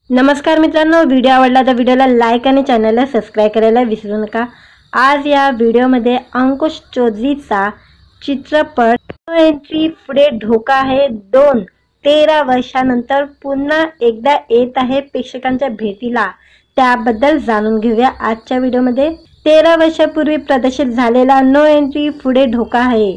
नमस्कार मित्रांनो, व्हिडिओ आवडला तर व्हिडिओला लाईक आणि चॅनलला सबस्क्राइब करायला विसरू नका। आज या व्हिडिओमध्ये अंकुश चौधरीचा चित्रपट नो एंट्री पुढे धोका आहे 2 13 वर्षानंतर पुन्हा एकदा येत आहे प्रेक्षकांच्या भेटीला। त्याबद्दल जाणून घेऊया आजच्या व्हिडिओमध्ये। 13 वर्षापूर्वी प्रदर्शित झालेला नो एंट्री पुढे धोका आहे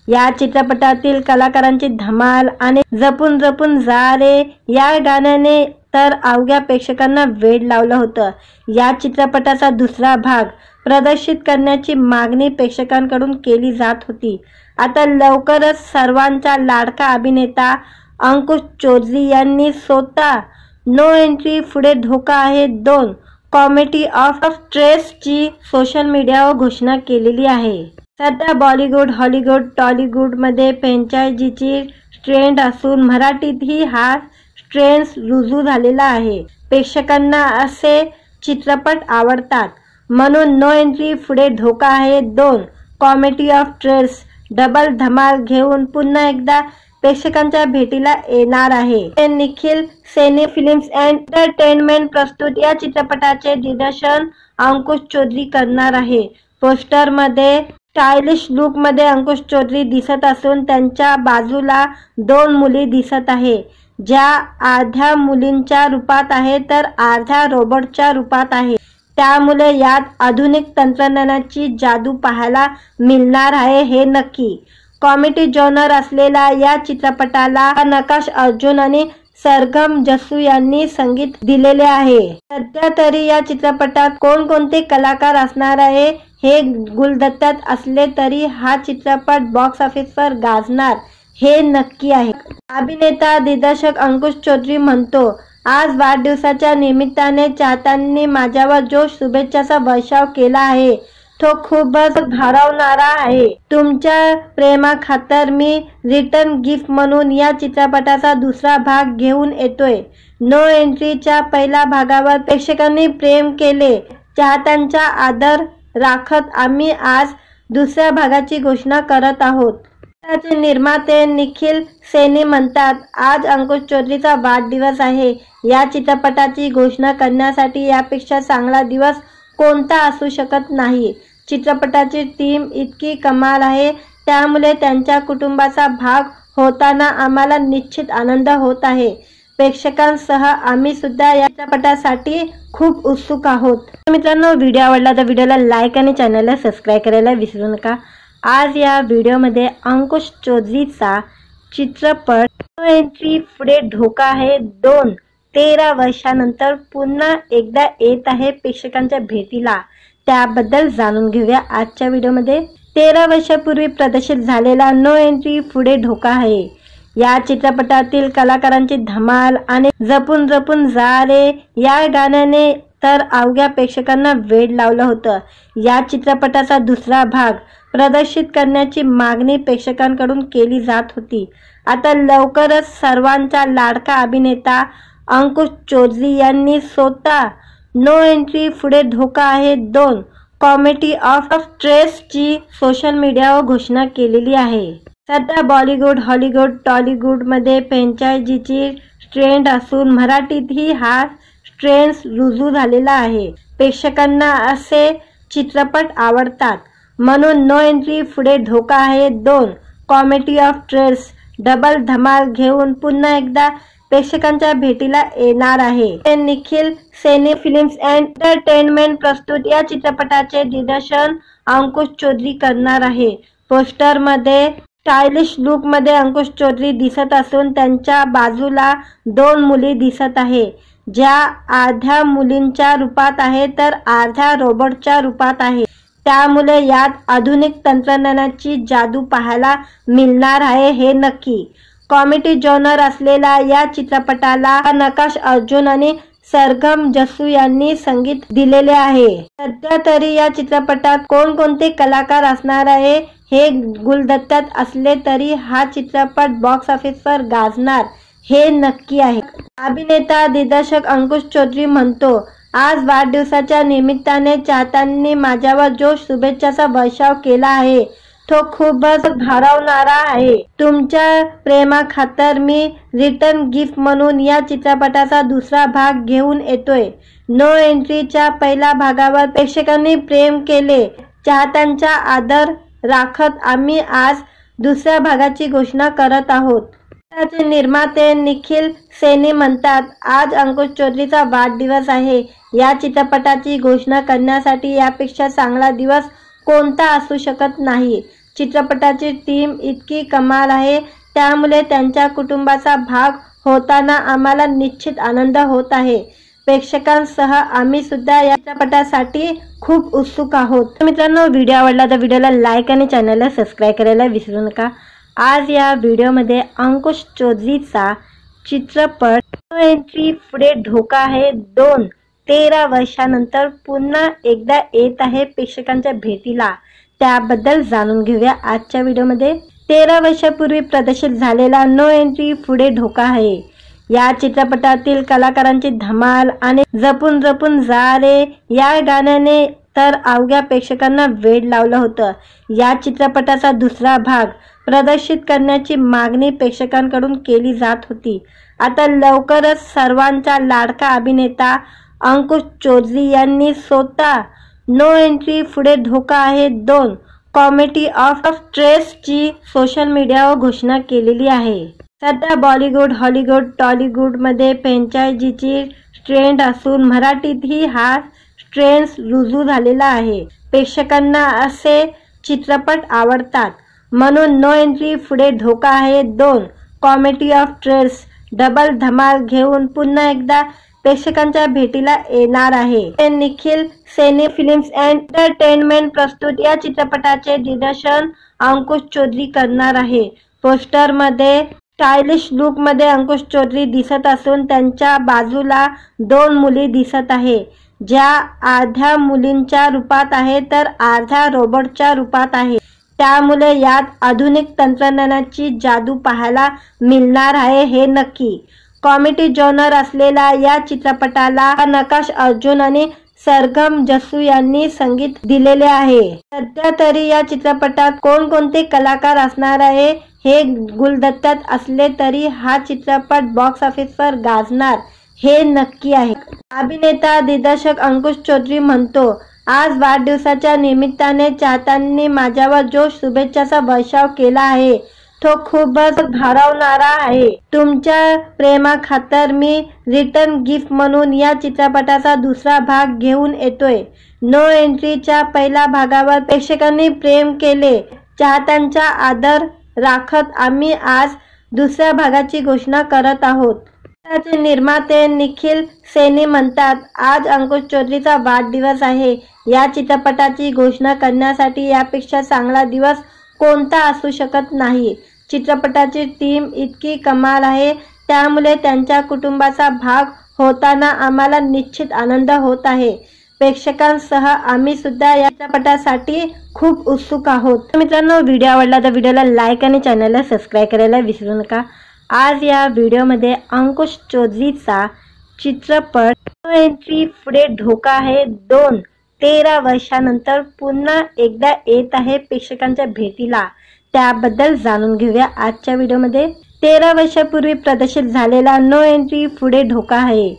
या चित्रपटातील कलाकारांची धमाल आणि जपून जपून जा रे या गाण्याने तर अवघ्या प्रेक्षकांना वेड लावलं होतं। या चित्रपटाचा दुसरा भाग प्रदर्शित करण्याची मागणी प्रेक्षकांकडून केली जात होती। आता लवकरच सर्वांचा लाडका अभिनेता अंकुश चौधरी यांनी स्वतः नो एंट्री पुढे धोका आहे 2 कॉमेडी ऑफ स्ट्रेसची सोशल मीडियावर घोषणा केलेली आहे। सध्या बॉलिवूड, हॉलिवूड, टॉलिवूड मध्ये फ्रँचायझीची ट्रेंड असून मराठीतही हा ट्रेंड रुजू झालेला आहे। प्रेक्षकांना असे चित्रपट आवडतात, म्हणून नो एंट्री पुढे धोका आहे 2 कॉमेडी ऑफ स्ट्रेस डबल धमाल घेऊन पुन्हा एकदा प्रेक्षकांच्या भेटीला येणार आहे। Nikhil Saini films and entertainment प्रस्तुत या चित्रपटाचे दिग्दर्शन अंकुश चौधरी करणार आहे। पोस्टर मध्ये स्टायलिश लुक मध्ये अंकुश चौधरी दिसत असून त्यांच्या बाजूला 2 मुली दिसत आहे, ज्या अर्ध्या मुलींच्या रूपात आहे तर अर्ध्या रोबोटच्या रूपात आहे। त्यामुळे यात आधुनिक तंत्रज्ञानाची जादू पाहायला मिळणार आहे हे नक्की। कॉमेडी जॉनर असलेल्या या चित्रपटाला नकाश अर्जुन आणि सरगम जस्सू यांनी संगीत दिलेले आहे। सध्या तरी या चित्रपटात कोणकोणते कलाकार असणार आहे हे गुलदस्त्यात असले तरी हा चित्रपट बॉक्स ऑफिसवर गाजणार हे नक्की आहे। अभिनेता दिग्दर्शक अंकुश चौधरी म्हणतो, आज वाढदिवसाच्या निमित्ताने चाहत्यांनी माझ्यावर जो शुभेच्छाचा वर्षाव केला आहे तो खूपच भारावणारा आहे। तुमच्या प्रेमाखातर मी रिटर्न गिफ्ट म्हणून या चित्रपटाचा दुसरा भाग घेऊन येतोय। नो एंट्रीच्या पहिल्या भागावर प्रेक्षकांनी प्रेम केले, चाहत्यांचा आदर राखत आम्ही आज दुसऱ्या भागाची घोषणा करत आहोत। त्याचे निर्माते निखिल सैनी म्हणतात, आज अंकुश चौधरीचा वाढदिवस आहे। या चित्रपटाची घोषणा करण्यासाठी यापेक्षा चांगला दिवस कोणता असू शकत नाही। चित्रपटाची टीम इतकी कमाल आहे, त्यामुळे त्यांच्या कुटुंबाचा भाग होताना आम्हाला निश्चित आनंद होत आहे। प्रेक्षकांसह आम्ही सुद्धा या चित्रपटासाठी खूप उत्सुक आहोत। मित्रांनो, व्हिडिओ आवडला तर व्हिडिओला लाईक आणि चॅनलला सबस्क्राइब करायला विसरू नका। आज या व्हिडिओमध्ये अंकुश चौधरीचा चित्रपट नो एंट्री पुढे धोका आहे 2 13 वर्षानंतर पुन्हा एकदा येत आहे प्रेक्षकांच्या भेटीला। त्याबद्दल जाणून घेऊया आजच्या व्हिडिओमध्ये। 13 वर्षापूर्वी प्रदर्शित झालेला नो एंट्री पुढे धोका आहे या चित्रपटातील कलाकारांची धमाल आणि जपून जपून जा रे या गाण्याने तर अवघ्या प्रेक्षकांना वेड लावलं होतं। या चित्रपटाचा दुसरा भाग प्रदर्शित करण्याची मागणी प्रेक्षकांकडून केली जात होती। आता लवकरच सर्वांचा लाडका अभिनेता अंकुश चौधरी यांनी स्वतः नो एंट्री पुढे धोका आहे 2 कॉमेडी ऑफ स्ट्रेसची सोशल मीडियावर घोषणा केलेली आहे। सध्या बॉलिवूड, हॉलिवूड, टॉलिवूड मध्ये फ्रँचायझीची ट्रेंड असून मराठीतही हा ट्रेंड रुजू झालेला आहे। प्रेक्षकांना असे चित्रपट आवडतात, म्हणून नो एंट्री पुढे धोका आहे 2 कॉमेडी ऑफ स्ट्रेस डबल धमाल घेऊन पुन्हा एकदा प्रेक्षकांच्या भेटीला येणार आहे। Nikhil Saini films and entertainment प्रस्तुत या चित्रपटाचे दिग्दर्शन अंकुश चौधरी करणार आहे। पोस्टर मध्ये स्टायलिश लुक मध्ये अंकुश चौधरी दिसत असून त्यांच्या बाजूला 2 मुली दिसत आहे, ज्या अर्ध्या मुलींच्या रूपात आहे तर अर्ध्या रोबोटच्या रूपात आहे। त्यामुळे यात आधुनिक तंत्रज्ञानाची जादू पाहायला मिळणार आहे हे नक्की। कॉमेडी जॉनर असलेल्या या चित्रपटाला नकाश अर्जुन आणि सरगम जस्सू यांनी संगीत दिलेले आहे। सध्या तरी या चित्रपटात कोणकोणते कलाकार असणार आहे हे गुलदस्त्यात असले तरी हा चित्रपट बॉक्स ऑफिसवर गाजणार हे नक्की आहे। अभिनेता दिग्दर्शक अंकुश चौधरी म्हणतो, आज वाढदिवसाच्या निमित्ताने चाहत्यांनी माझ्यावर जो शुभेच्छाचा वर्षाव केला आहे तो खूपच भारावणारा आहे। तुमच्या प्रेमाखातर मी रिटर्न गिफ्ट म्हणून या चित्रपटाचा दुसरा भाग घेऊन येतोय। नो एंट्रीच्या पहिल्या भागावर प्रेक्षकांनी प्रेम केले, चाहत्यांचा आदर राखत आम्ही आज दुसऱ्या भागाची घोषणा करत आहोत। त्याचे निर्माते निखिल सैनी म्हणतात, आज अंकुश चौधरीचा वाढदिवस आहे। या चित्रपटाची घोषणा करण्यासाठी यापेक्षा चांगला दिवस कोणता असू शकत नाही। चित्रपटाची टीम इतकी कमाल आहे, त्यामुळे त्यांच्या कुटुंबाचा भाग होताना आम्हाला निश्चित आनंद होत आहे। प्रेक्षकांसह आम्ही सुद्धा या चित्रपटासाठी खूप उत्सुक आहोत। मित्रांनो, व्हिडिओ आवडला तर व्हिडिओला लाईक आणि चॅनलला सबस्क्राईब करायला विसरू नका। आज या व्हिडिओमध्ये अंकुश चौधरीचा चित्रपट नो एंट्री पुढे धोका आहे 2 13 वर्षानंतर पुन्हा एकदा येत आहे प्रेक्षकांच्या भेटीला। त्याबद्दल जाणून घेऊया आजच्या व्हिडिओमध्ये। 13 वर्षापूर्वी प्रदर्शित झालेला नो एंट्री पुढे धोका आहे या चित्रपटातील कलाकारांची धमाल आणि जपून जपून जा रे या गाण्याने तर अवघ्या प्रेक्षकांना वेड लावलं होतं। या चित्रपटाचा दुसरा भाग प्रदर्शित करण्याची मागणी प्रेक्षकांकडून केली जात होती। आता लवकरच सर्वांचा लाडका अभिनेता अंकुश चौधरी यांनी स्वतः नो एंट्री पुढे धोका आहे 2 कॉमेडी ऑफ स्ट्रेसची सोशल मीडियावर घोषणा केलेली आहे। सध्या बॉलिवूड, हॉलिवूड, टॉलिवूड मध्ये फ्रँचायझीची ट्रेंड असून मराठीतही हा ट्रेंड रुजू झालेला आहे। प्रेक्षकांना असे चित्रपट आवडतात, म्हणून नो एंट्री पुढे धोका आहे 2 कॉमेडी ऑफ स्ट्रेस डबल धमाल घेऊन पुन्हा एकदा प्रेक्षकांच्या भेटीला येणार आहे। Nikhil Saini films and entertainment प्रस्तुत या चित्रपटाचे दिग्दर्शन अंकुश चौधरी करणार आहे। पोस्टर मध्ये स्टायलिश लुक मध्ये अंकुश चौधरी दिसत असून त्यांच्या बाजूला 2 मुली दिसत आहे, ज्या अर्ध्या मुलींच्या रूपात आहे तर अर्ध्या रोबोटच्या रूपात आहे। त्यामुळे यात आधुनिक तंत्रज्ञानाची जादू पाहायला मिळणार आहे हे नक्की। कॉमेडी जॉनर असलेल्या या चित्रपटाला नकाश अर्जुन आणि सरगम जस्सू यांनी संगीत दिलेले आहे। सध्या तरी या चित्रपटात कोणकोणते कलाकार असणार आहे हे गुलदस्त्यात असले तरी हा चित्रपट बॉक्स ऑफिसवर गाजणार हे नक्की आहे। अभिनेता दिग्दर्शक अंकुश चौधरी म्हणतो, आज वाढदिवसाच्या निमित्ताने चाहत्यांनी माझ्यावर जो शुभेच्छाचा वर्षाव केला आहे तो खूपच भारावणारा आहे। तुमच्या प्रेमाखातर मी रिटर्न गिफ्ट म्हणून या चित्रपटाचा दुसरा भाग घेऊन येतोय। नो एंट्रीच्या पहिल्या भागावर प्रेक्षकांनी प्रेम केले, चाहत्यांचा आदर राखत आम्ही आज दुसऱ्या भागाची घोषणा करत आहोत। त्याचे निर्माते निखिल सैनी म्हणतात, आज अंकुश चौधरीचा वाढदिवस आहे। या चित्रपटाची घोषणा करण्यासाठी यापेक्षा चांगला दिवस कोणता असू शकत नाही। चित्रपटाची टीम इतकी कमाल आहे, त्यामुळे त्यांच्या कुटुंबाचा भाग होताना आम्हाला निश्चित आनंद होत आहे। प्रेक्षकांसह आम्ही सुद्धा या चित्रपटासाठी खूप उत्सुक आहोत। मित्रांनो, व्हिडिओ आवडला तर व्हिडिओला लाईक आणि चॅनलला सबस्क्राईब करायला विसरू नका। आज या व्हिडिओमध्ये अंकुश चौधरीचा चित्रपट नो एंट्री पुढे धोका आहे 2 13 वर्षानंतर पुन्हा एकदा येत आहे प्रेक्षकांच्या भेटीला। त्याबद्दल जाणून घेऊया आजच्या व्हिडिओमध्ये। 13 वर्षापूर्वी प्रदर्शित झालेला नो एंट्री पुढे धोका आहे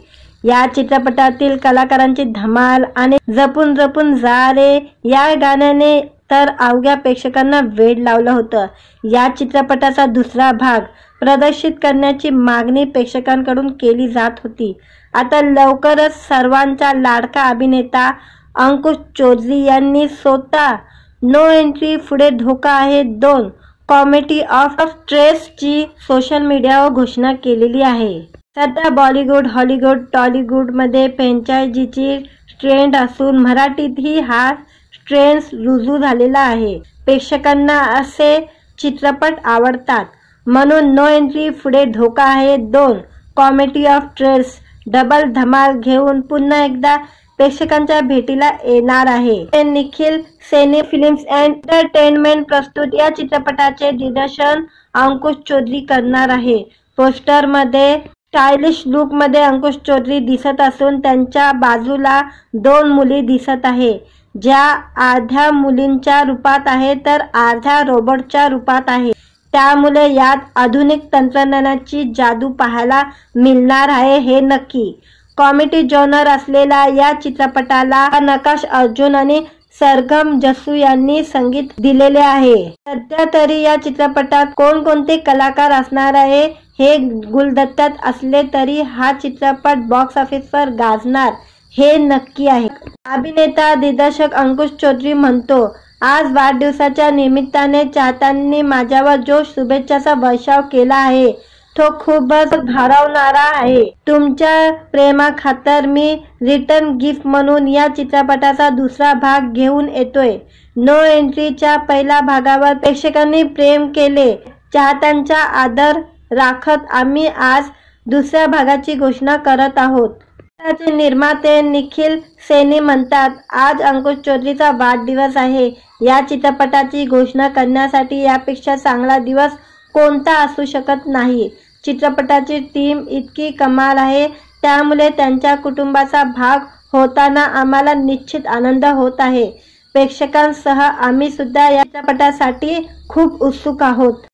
या चित्रपटातील कलाकारांची धमाल आणि जपून जपून जा रे या गाण्याने तर अवघ्या प्रेक्षकांना वेड लावलं होतं। या चित्रपटाचा दुसरा भाग प्रदर्शित करण्याची मागणी प्रेक्षकांकडून केली जात होती। आता लवकरच सर्वांचा लाडका अभिनेता अंकुश चौधरी यांनी स्वतः नो एंट्री पुढे धोका आहे 2 कॉमेडी ऑफ स्ट्रेसची सोशल मीडियावर घोषणा केलेली आहे। सध्या बॉलिवूड, हॉलिवूड, टॉलिवूड मध्ये फ्रँचायझीची ट्रेंड असून मराठीतही हा ट्रेंड रुजू झालेला आहे। प्रेक्षकांना असे चित्रपट आवडतात, म्हणून नो एंट्री पुढे धोका आहे 2 कॉमेडी ऑफ स्ट्रेस डबल धमाल घेऊन पुन्हा एकदा प्रेक्षकांच्या भेटीला येणार आहे। Nikhil Saini films and entertainment प्रस्तुत या चित्रपटाचे दिग्दर्शन अंकुश चौधरी करणार आहे। पोस्टर मध्ये स्टायलिश लुक मध्ये अंकुश चौधरी दिसत असून त्यांच्या बाजूला 2 मुली दिसत आहे, ज्या अर्ध्या मुलींच्या रूपात आहे तर अर्ध्या रोबोटच्या रूपात आहे। त्यामुळे यात आधुनिक तंत्रज्ञानाची जादू पाहायला मिळणार आहे हे नक्की। कॉमेडी जॉनर असलेल्या या चित्रपटाला नकाश अर्जुन आणि सरगम जस्सू यांनी संगीत दिलेले आहे। सध्या तरी या चित्रपटात कोणकोणते कलाकार असणार आहे हे गुलदस्त्यात असले तरी हा चित्रपट बॉक्स ऑफिसवर गाजणार हे नक्की आहे। अभिनेता दिग्दर्शक अंकुश चौधरी म्हणतो, आज वाढदिवसाच्या निमित्ताने चाहत्यांनी माझ्यावर जो शुभेच्छाचा वर्षाव केला आहे तो खूपच भारावणारा आहे। तुमच्या प्रेमाखातर मी रिटर्न गिफ्ट म्हणून या चित्रपटाचा दुसरा भाग घेऊन येतोय। नो एंट्रीच्या पहिल्या भागावर प्रेक्षकांनी प्रेम केले। चाहत्यांचा आदर राखत आम्ही आज दुसऱ्या भागाची घोषणा करत आहोत। चित्रपटाचे निर्माते निखिल सैनी म्हणतात, आज अंकुश चौधरीचा वाढदिवस आहे। या चित्रपटाची घोषणा करण्यासाठी यापेक्षा चांगला दिवस कोणता असू शकत नाही। चित्रपटाची टीम इतकी कमाल आहे, त्यामुळे त्यांच्या कुटुंबाचा भाग होताना आम्हाला निश्चित आनंद होत आहे। प्रेक्षकांसह आम्ही सुद्धा या चित्रपटासाठी खूप उत्सुक आहोत।